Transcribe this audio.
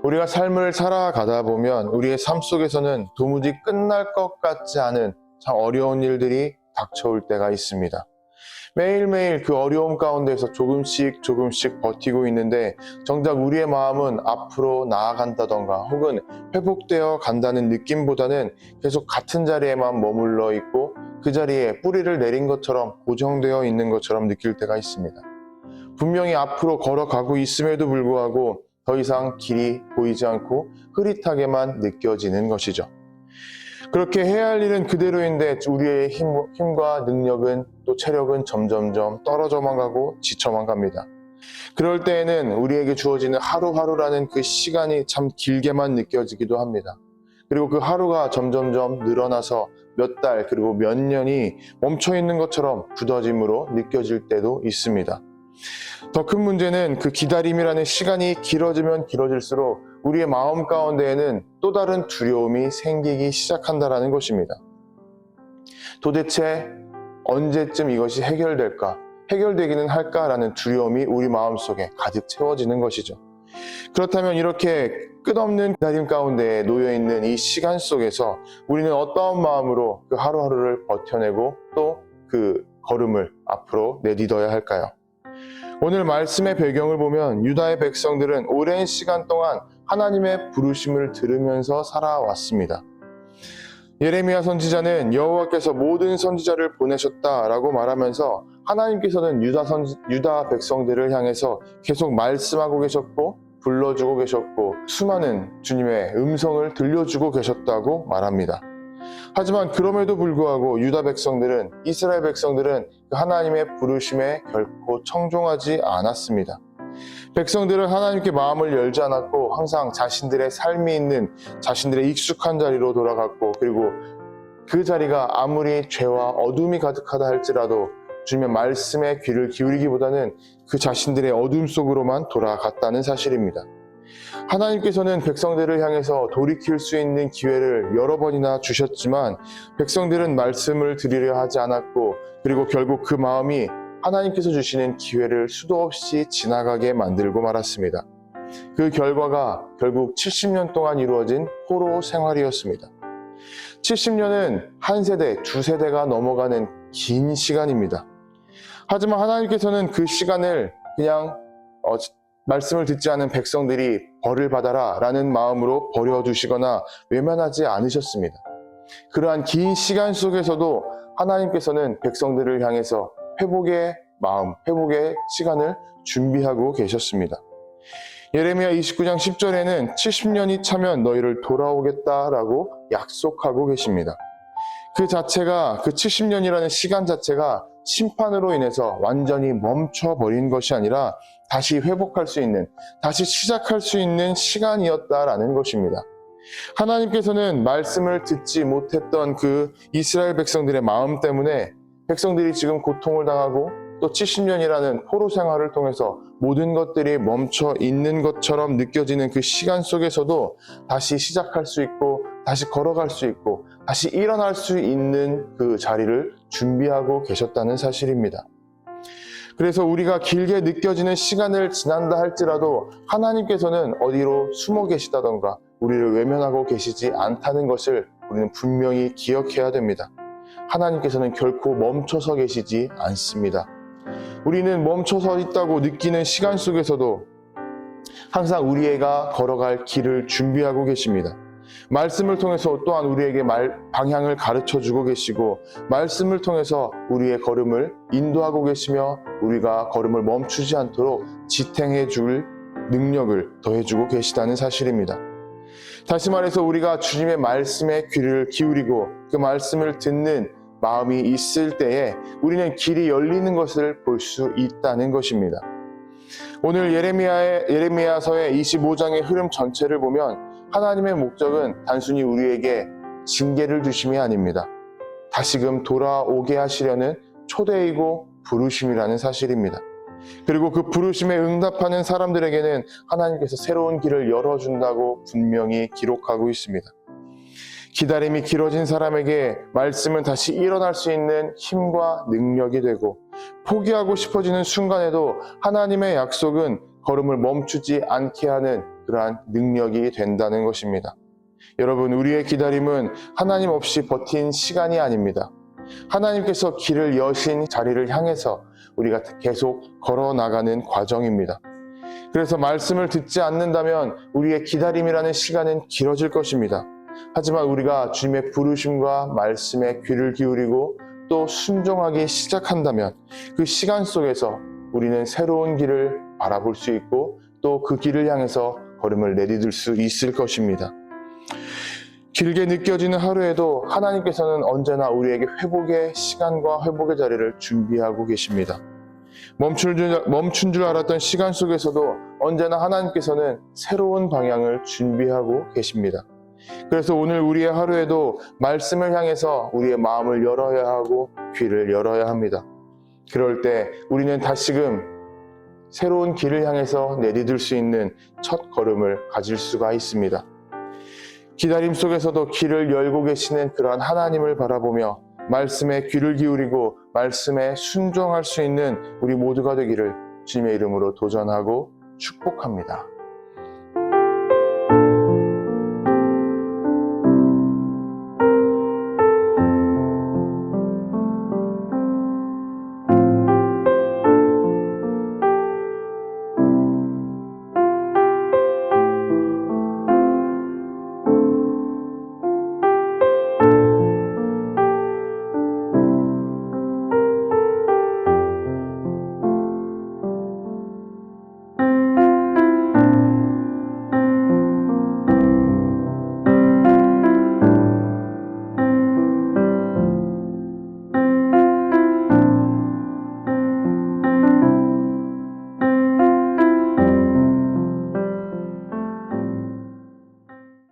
우리가 삶을 살아가다 보면 우리의 삶 속에서는 도무지 끝날 것 같지 않은 참 어려운 일들이 닥쳐올 때가 있습니다. 매일매일 그 어려움 가운데서 조금씩 버티고 있는데 정작 우리의 마음은 앞으로 나아간다던가 혹은 회복되어 간다는 느낌보다는 계속 같은 자리에만 머물러 있고 그 자리에 뿌리를 내린 것처럼 고정되어 있는 것처럼 느낄 때가 있습니다. 분명히 앞으로 걸어가고 있음에도 불구하고 더 이상 길이 보이지 않고 흐릿하게만 느껴지는 것이죠. 그렇게 해야 할 일은 그대로인데 우리의 힘과 능력은 또 체력은 점점점 떨어져만 가고 지쳐만 갑니다. 그럴 때에는 우리에게 주어지는 하루하루라는 그 시간이 참 길게만 느껴지기도 합니다. 그리고 그 하루가 점점점 늘어나서 몇 달 그리고 몇 년이 멈춰있는 것처럼 굳어짐으로 느껴질 때도 있습니다. 더 큰 문제는 그 기다림이라는 시간이 길어지면 길어질수록 우리의 마음 가운데에는 또 다른 두려움이 생기기 시작한다는 것입니다. 도대체 언제쯤 이것이 해결될까? 해결되기는 할까라는 두려움이 우리 마음속에 가득 채워지는 것이죠. 그렇다면 이렇게 끝없는 기다림 가운데 놓여있는 이 시간 속에서 우리는 어떠한 마음으로 그 하루하루를 버텨내고 또 그 걸음을 앞으로 내딛어야 할까요? 오늘 말씀의 배경을 보면 유다의 백성들은 오랜 시간 동안 하나님의 부르심을 들으면서 살아왔습니다. 예레미야 선지자는 여호와께서 모든 선지자를 보내셨다라고 말하면서 하나님께서는 유다 백성들을 향해서 계속 말씀하고 계셨고 불러주고 계셨고 수많은 주님의 음성을 들려주고 계셨다고 말합니다. 하지만 그럼에도 불구하고 유다 백성들은 이스라엘 백성들은 하나님의 부르심에 결코 청종하지 않았습니다. 백성들은 하나님께 마음을 열지 않았고 항상 자신들의 삶이 있는 자신들의 익숙한 자리로 돌아갔고 그리고 그 자리가 아무리 죄와 어둠이 가득하다 할지라도 주님의 말씀에 귀를 기울이기보다는 그 자신들의 어둠 속으로만 돌아갔다는 사실입니다. 하나님께서는 백성들을 향해서 돌이킬 수 있는 기회를 여러 번이나 주셨지만 백성들은 말씀을 들으려 하지 않았고 그리고 결국 그 마음이 하나님께서 주시는 기회를 수도 없이 지나가게 만들고 말았습니다. 그 결과가 결국 70년 동안 이루어진 포로 생활이었습니다. 70년은 한 세대, 두 세대가 넘어가는 긴 시간입니다. 하지만 하나님께서는 그 시간을 그냥 말씀을 듣지 않은 백성들이 벌을 받아라 라는 마음으로 버려두시거나 외면하지 않으셨습니다. 그러한 긴 시간 속에서도 하나님께서는 백성들을 향해서 회복의 마음, 회복의 시간을 준비하고 계셨습니다. 예레미야 29장 10절에는 70년이 차면 너희를 돌아오겠다라고 약속하고 계십니다. 그 70년이라는 시간 자체가 심판으로 인해서 완전히 멈춰버린 것이 아니라 다시 회복할 수 있는, 다시 시작할 수 있는 시간이었다라는 것입니다. 하나님께서는 말씀을 듣지 못했던 그 이스라엘 백성들의 마음 때문에 백성들이 지금 고통을 당하고 또 70년이라는 포로 생활을 통해서 모든 것들이 멈춰 있는 것처럼 느껴지는 그 시간 속에서도 다시 시작할 수 있고 다시 걸어갈 수 있고 다시 일어날 수 있는 그 자리를 준비하고 계셨다는 사실입니다. 그래서 우리가 길게 느껴지는 시간을 지난다 할지라도 하나님께서는 어디로 숨어 계시다던가 우리를 외면하고 계시지 않다는 것을 우리는 분명히 기억해야 됩니다. 하나님께서는 결코 멈춰서 계시지 않습니다. 우리는 멈춰서 있다고 느끼는 시간 속에서도 항상 우리가 걸어갈 길을 준비하고 계십니다. 말씀을 통해서 또한 우리에게 방향을 가르쳐주고 계시고 말씀을 통해서 우리의 걸음을 인도하고 계시며 우리가 걸음을 멈추지 않도록 지탱해 줄 능력을 더해주고 계시다는 사실입니다. 다시 말해서 우리가 주님의 말씀에 귀를 기울이고 그 말씀을 듣는 마음이 있을 때에 우리는 길이 열리는 것을 볼 수 있다는 것입니다. 오늘 예레미야서의 25장의 흐름 전체를 보면 하나님의 목적은 단순히 우리에게 징계를 주심이 아닙니다. 다시금 돌아오게 하시려는 초대이고 부르심이라는 사실입니다. 그리고 그 부르심에 응답하는 사람들에게는 하나님께서 새로운 길을 열어준다고 분명히 기록하고 있습니다. 기다림이 길어진 사람에게 말씀은 다시 일어날 수 있는 힘과 능력이 되고 포기하고 싶어지는 순간에도 하나님의 약속은 걸음을 멈추지 않게 하는 그러한 능력이 된다는 것입니다. 여러분, 우리의 기다림은 하나님 없이 버틴 시간이 아닙니다. 하나님께서 길을 여신 자리를 향해서 우리가 계속 걸어나가는 과정입니다. 그래서 말씀을 듣지 않는다면 우리의 기다림이라는 시간은 길어질 것입니다. 하지만 우리가 주님의 부르심과 말씀에 귀를 기울이고 또 순종하기 시작한다면 그 시간 속에서 우리는 새로운 길을 바라볼 수 있고 또 그 길을 향해서 걸음을 내디딜 수 있을 것입니다. 길게 느껴지는 하루에도 하나님께서는 언제나 우리에게 회복의 시간과 회복의 자리를 준비하고 계십니다. 멈춘 줄 알았던 시간 속에서도 언제나 하나님께서는 새로운 방향을 준비하고 계십니다. 그래서 오늘 우리의 하루에도 말씀을 향해서 우리의 마음을 열어야 하고 귀를 열어야 합니다. 그럴 때 우리는 다시금 새로운 길을 향해서 내디딜 수 있는 첫 걸음을 가질 수가 있습니다. 기다림 속에서도 길을 열고 계시는 그러한 하나님을 바라보며 말씀에 귀를 기울이고 말씀에 순종할 수 있는 우리 모두가 되기를 주님의 이름으로 도전하고 축복합니다.